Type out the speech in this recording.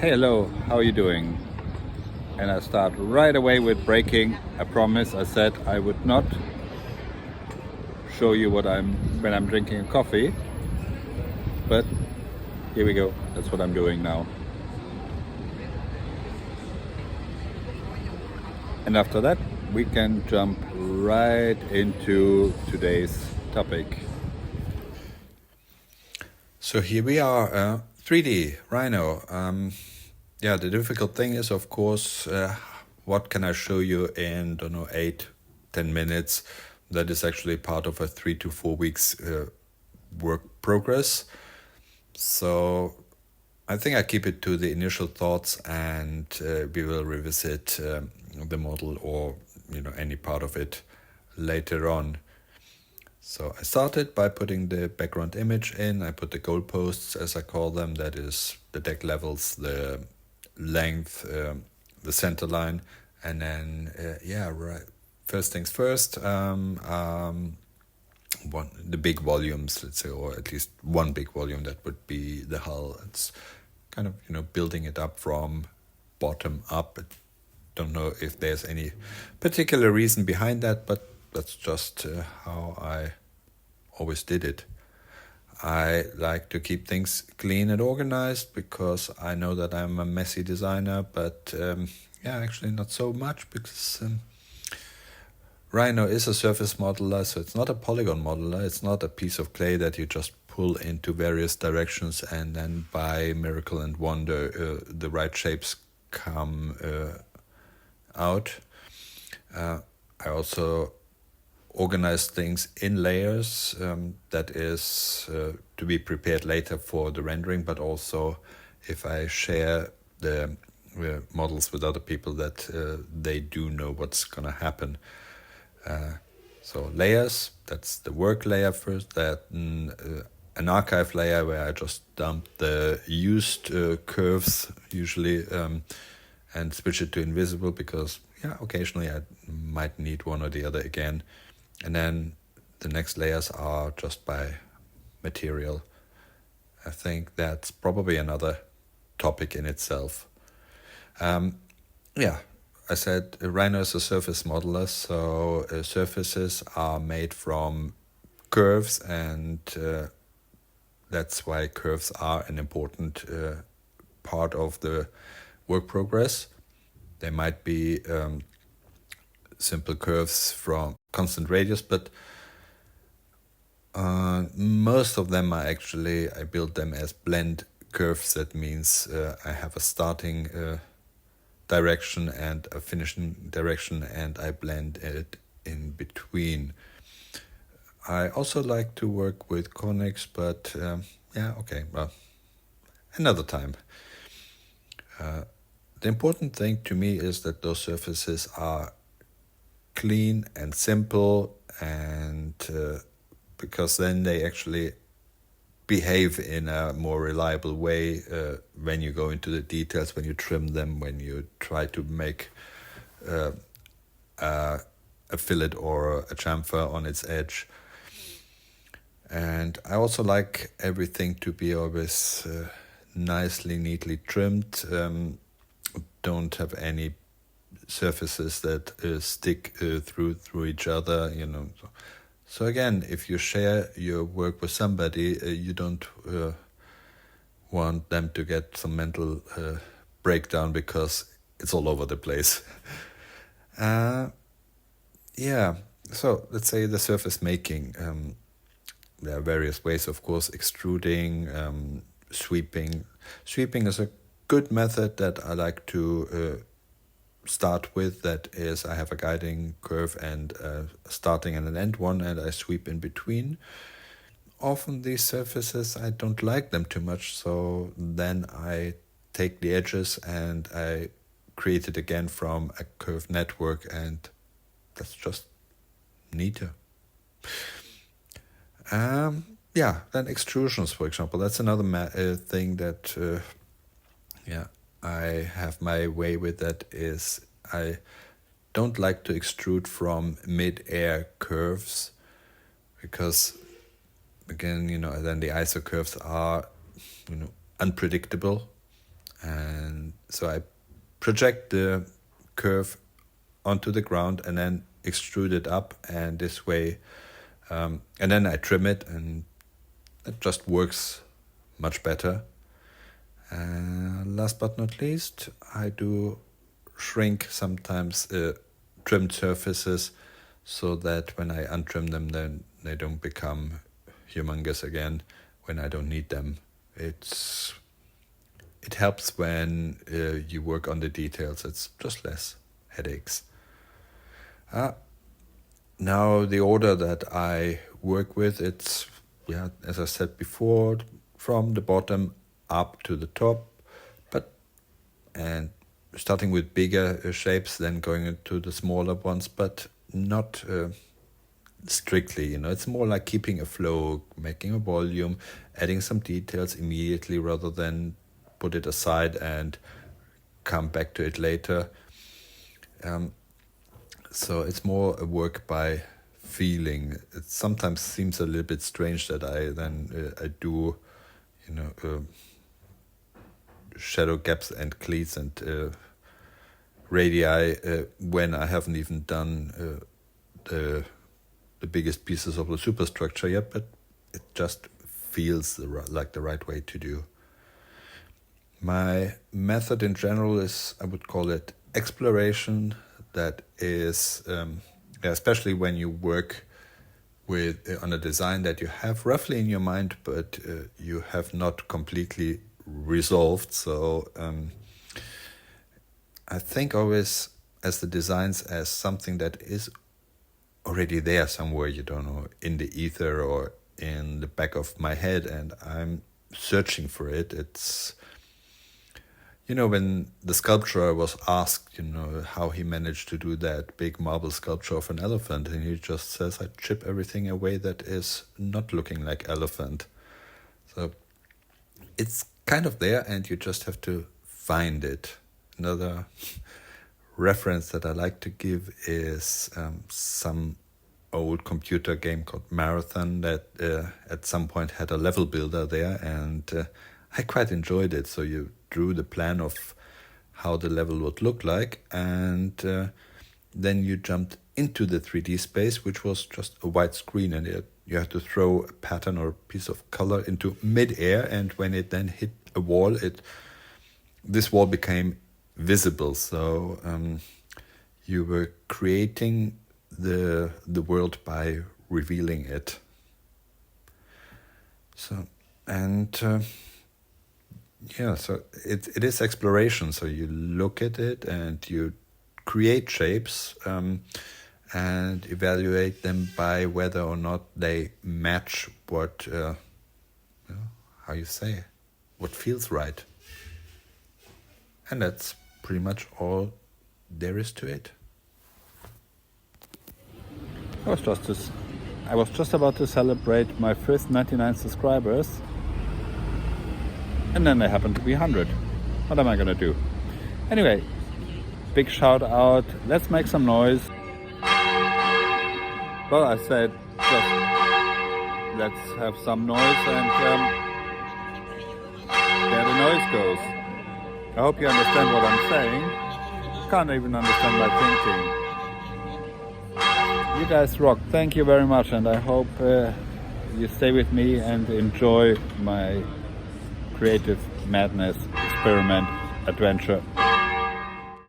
Hello, how are you doing? And I start right away with breaking a promise. I said I would not show you when I'm drinking a coffee, but here we go. That's what I'm doing now. And after that, we can jump right into today's topic. So here we are, 3D Rhino. The difficult thing is, of course, what can I show you in, 8-10 minutes? That is actually part of a 3 to 4 weeks work progress. So I think I keep it to the initial thoughts, and we will revisit the model or any part of it later on. So I started by putting the background image in. I put the goalposts, as I call them. That is the deck levels, the length, the center line, and then right. First things first. The big volumes, let's say, or at least one big volume. That would be the hull. It's kind of building it up from bottom up. I don't know if there's any particular reason behind that, but that's just how I always did it. I like to keep things clean and organized because I know that I'm a messy designer, but actually not so much, because Rhino is a surface modeler, so it's not a polygon modeler. It's not a piece of clay that you just pull into various directions and then by miracle and wonder the right shapes come out. I also organize things in layers, that is to be prepared later for the rendering, but also if I share the models with other people, that they do know what's going to happen. So layers, that's the work layer first, that an archive layer where I just dump the used curves usually and switch it to invisible, because occasionally I might need one or the other again. And then the next layers are just by material. I think that's probably another topic in itself. I said Rhino is a surface modeler, so surfaces are made from curves, and that's why curves are an important part of the work progress. They might be simple curves from constant radius, but most of them are actually, I build them as blend curves. That means I have a starting direction and a finishing direction, and I blend it in between. I also like to work with conics, but another time. The important thing to me is that those surfaces are clean and simple, and because then they actually behave in a more reliable way when you go into the details, when you trim them, when you try to make a fillet or a chamfer on its edge. And I also like everything to be always nicely, neatly trimmed. Don't have any surfaces that stick through each other, So again, if you share your work with somebody, you don't want them to get some mental breakdown because it's all over the place. So let's say the surface making. There are various ways, of course: extruding, sweeping. Sweeping is a good method that I like to start with. That is, I have a guiding curve and a starting and an end one, and I sweep in between. Often these surfaces, I don't like them too much, so then I take the edges and I create it again from a curved network, and that's just neater. Then extrusions, for example, that's another thing that I have my way with. That is, I don't like to extrude from mid-air curves, because again, then the iso curves are unpredictable, and So I project the curve onto the ground and then extrude it up, and this way, and then I trim it, and it just works much better. Last but not least, I do shrink sometimes trimmed surfaces so that when I untrim them, then they don't become humongous again when I don't need them. It helps when you work on the details. It's just less headaches. Now the order that I work with, it's, as I said before, from the bottom up to the top, and starting with bigger shapes, then going into the smaller ones, but not strictly, it's more like keeping a flow, making a volume, adding some details immediately rather than put it aside and come back to it later. So it's more a work by feeling. It sometimes seems a little bit strange that I then I do, shadow gaps and cleats and radii when I haven't even done the biggest pieces of the superstructure yet, but it just feels like the right way to do. My method in general is, I would call it exploration. That is, especially when you work with on a design that you have roughly in your mind, but you have not completely resolved. So I think always as the designs as something that is already there somewhere, in the ether or in the back of my head, and I'm searching for it. It's, when the sculptor was asked, how he managed to do that big marble sculpture of an elephant, and he just says, I chip everything away that is not looking like elephant. So it's kind of there, and you just have to find it. Another reference that I like to give is some old computer game called Marathon that at some point had a level builder there, and I quite enjoyed it. So you drew the plan of how the level would look like, and then you jumped into the 3D space, which was just a white screen, and you had to throw a pattern or a piece of color into mid-air, and when it then hit a wall, this wall became visible. So you were creating the world by revealing it. So so it is exploration. So you look at it and you create shapes and evaluate them by whether or not they match what what feels right. And that's pretty much all there is to it. I was just about to celebrate my first 99 subscribers, and then they happened to be 100. What am I gonna do? Anyway, big shout out. Let's make some noise. Well, I said just let's have some noise, and there the noise goes. I hope you understand what I'm saying. Can't even understand my thinking. You guys rock. Thank you very much, and I hope you stay with me and enjoy my creative madness, experiment, adventure.